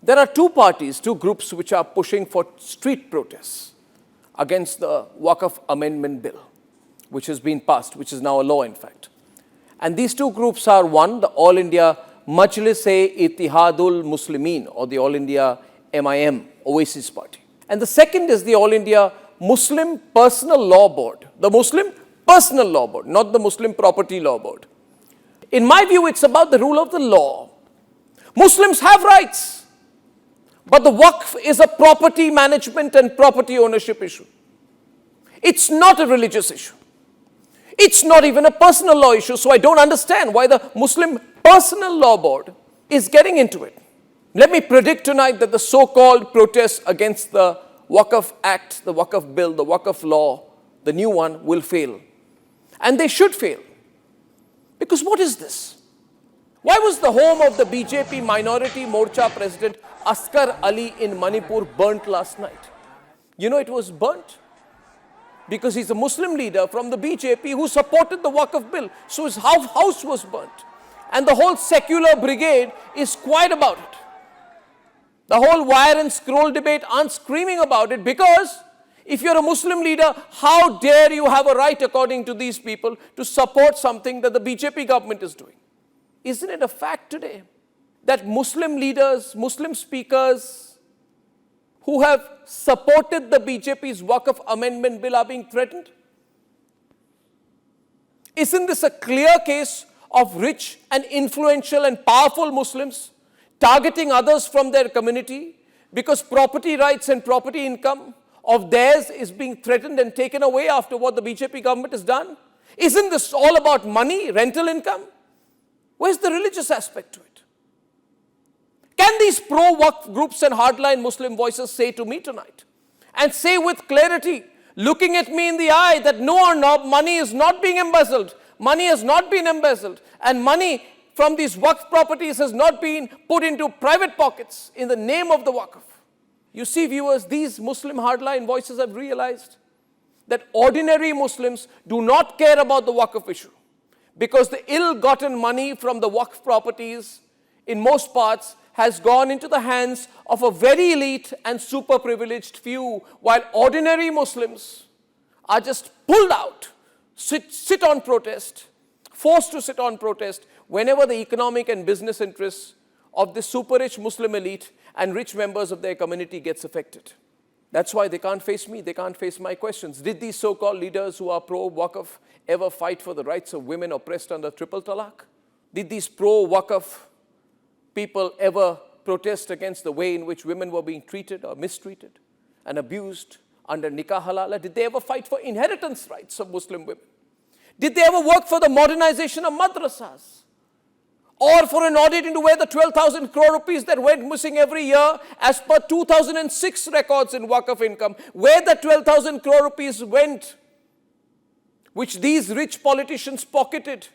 There are two parties, two groups which are pushing for street protests against the Waqf Amendment Bill, which has been passed, which is now a law in fact. And these two groups are one, the All India Majlis-e-Ittihadul Muslimin, or the All India MIM, Oasis Party. And the second is the All India Muslim Personal Law Board, the Muslim Personal Law Board, not the Muslim Property Law Board. In my view, it's about the rule of the law. Muslims have rights, but the Waqf is a property management and property ownership issue. It's not a religious issue. It's not even a personal law issue, so I don't understand why the Muslim Personal Law Board is getting into it. Let me predict tonight that the so-called protests against the Waqf Act, the Waqf Bill, the Waqf Law, the new one, will fail. And they should fail. Because what is this? Why was the home of the BJP Minority Morcha President Asghar Ali in Manipur burnt last night? You know it was burnt because he's a Muslim leader from the BJP who supported the Waqf Bill. So his house was burnt. And the whole secular brigade is quiet about it. The whole wire and scroll debate aren't screaming about it because if you're a Muslim leader, how dare you have a right, according to these people, to support something that the BJP government is doing? Isn't it a fact today that Muslim leaders, Muslim speakers who have supported the BJP's Waqf Amendment Bill are being threatened? Isn't this a clear case of rich and influential and powerful Muslims targeting others from their community because property rights and property income of theirs is being threatened and taken away after what the BJP government has done? Isn't this all about money, rental income? Where's the religious aspect to it? Can these pro-Waqf groups and hardline Muslim voices say to me tonight, and say with clarity, looking at me in the eye, that no, Arnab, money is not being embezzled, money has not been embezzled, and money from these Waqf properties has not been put into private pockets in the name of the Waqf? You see, viewers, these Muslim hardline voices have realized that ordinary Muslims do not care about the Waqf issue because the ill-gotten money from the Waqf properties in most parts has gone into the hands of a very elite and super privileged few, while ordinary Muslims are just pulled out, sit on protest, forced to sit on protest whenever the economic and business interests of the super rich Muslim elite and rich members of their community gets affected. That's why they can't face me, they can't face my questions. Did these so-called leaders who are pro-Waqf ever fight for the rights of women oppressed under triple talaq? Did these pro-Waqf people ever protest against the way in which women were being treated or mistreated and abused under nikah halala? Did they ever fight for inheritance rights of Muslim women? Did they ever work for the modernization of madrasas? Or for an audit into where the 12,000 crore rupees that went missing every year as per 2006 records in Waqf income, where the 12,000 crore rupees went, which these rich politicians pocketed